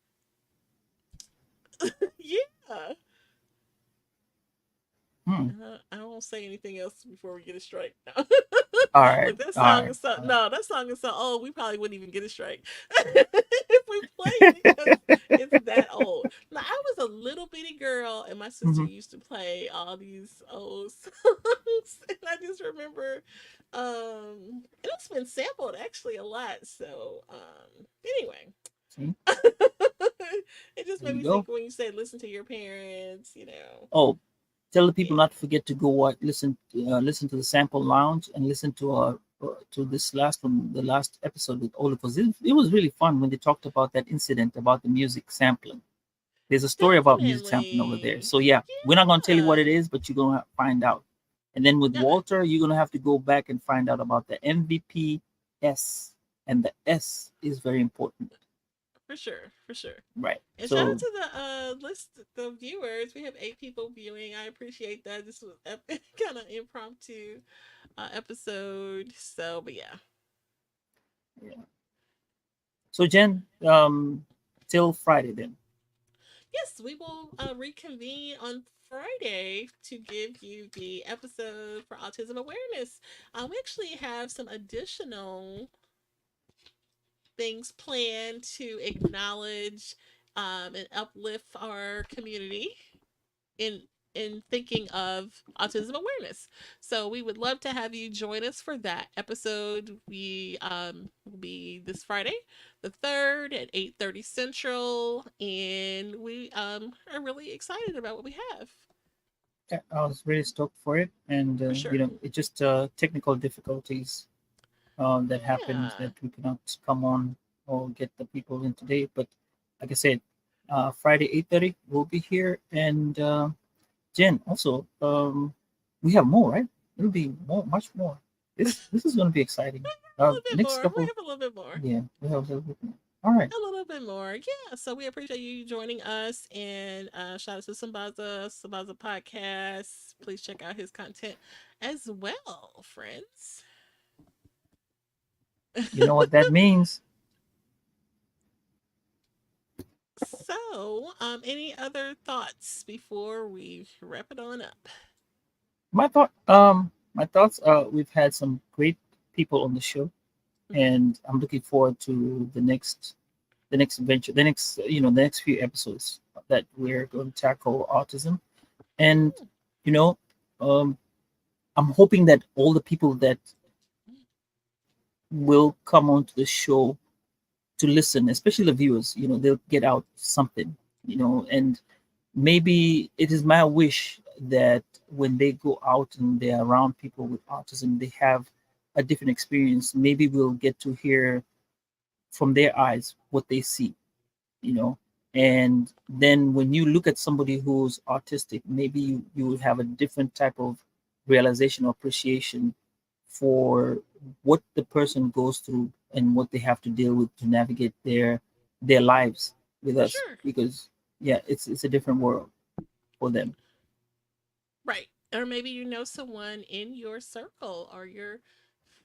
Yeah. Hmm. I won't say anything else before we get a strike. No. All right. Look, that All song right. is so All right. no, that song is so old. We probably wouldn't even get a strike if we played it because it's that old. Now, I was a little bitty girl, and my sister Mhm. used to play all these old songs, and I just remember, it's been sampled actually a lot. So, anyway, See, it just there made you me go. think when you said listen to your parents, you know. Oh, tell the people Yeah. not to forget to go listen to the sample lounge and listen to this last one, the last episode with Olive. It was really fun when they talked about that incident about the music sampling. There's a story about music sampling over there. Definitely. So yeah, we're not gonna tell you what Yeah. it is, but you're gonna find out. And then with Yeah, Walter, you're gonna have to go back and find out about the MVP S, and the S is very important, for sure. For sure. right? And shout out So to the list, the viewers. We have 8 people viewing. I appreciate that. This was kind of impromptu episode. So, but yeah. yeah. So Jen, till Friday then. Yes, we will reconvene on Friday to give you the episode for autism awareness. We actually have some additional things planned to acknowledge and uplift our community in thinking of autism awareness. So we would love to have you join us for that episode. We will be this Friday, the 3rd at 8:30 Central, and we are really excited about what we have. Yeah, I was really stoked for it, and For sure. it just technical difficulties that happened Yeah. that we could not come on or get the people in today. But like I said, Friday 8:30 we'll be here, and Jen also we have more, right? It'll be more, much more. This is going to be exciting. A little bit Next more. We couple, have a little bit more. yeah, we have a little bit more. All right, A little bit more. Yeah. So we appreciate you joining us, and shout out to Sambaza Podcast. Please check out his content as well, friends. you know what that means. So, any other thoughts before we wrap it on up? My thoughts. We've had some great people on the show, Mm-hmm. and I'm looking forward to the next venture, the next few episodes that we're going to tackle autism. And Mm-hmm. you know, um, I'm hoping that all the people that will come onto the show to listen, especially the viewers, they'll get out something, and maybe it is my wish that when they go out and they're around people with autism, they have a different experience. Maybe we'll get to hear from their eyes what they see, you know. And then when you look at somebody who's autistic, maybe you will have a different type of realization or appreciation for what the person goes through and what they have to deal with to navigate their lives with us, Sure. because yeah, it's a different world for them. Right. Or maybe you know someone in your circle or your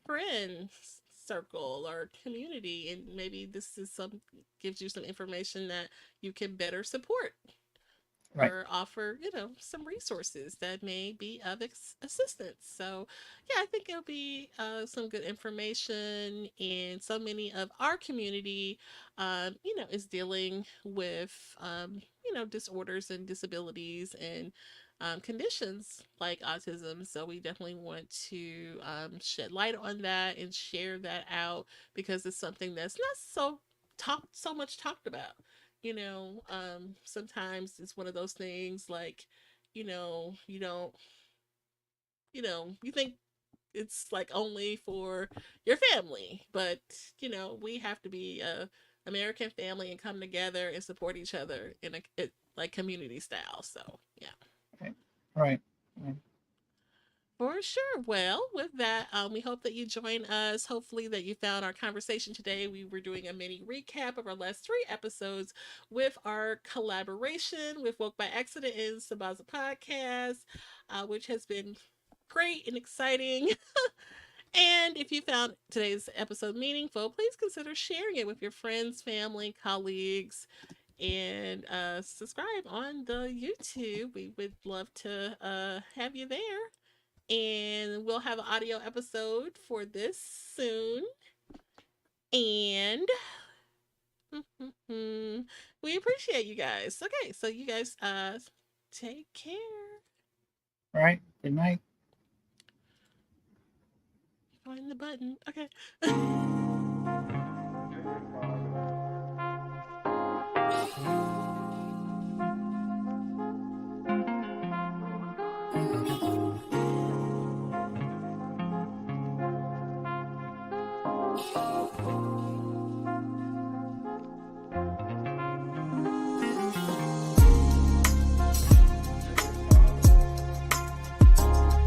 friends circle or community, and maybe this is some gives you some information that you can better support Right. or offer, some resources that may be of assistance. So, yeah, I think it'll be some good information. And so many of our community, is dealing with, disorders and disabilities and conditions like autism. So, we definitely want to shed light on that and share that out because it's something that's not so much talked about. Sometimes it's one of those things like, you don't, you think it's like only for your family, but we have to be a American family and come together and support each other in like community style. So yeah. Right. Right. Right. For sure. Well, with that, we hope that you join us. Hopefully, that you found our conversation today. We were doing a mini recap of our last three episodes with our collaboration with Woke by Accident and Sambaza podcast, which has been great and exciting. And if you found today's episode meaningful, please consider sharing it with your friends, family, colleagues, and subscribe on the YouTube. We would love to have you there, and we'll have an audio episode for this soon. And we appreciate you guys. Okay, so you guys take care. Right. Good night. Find the button. Okay.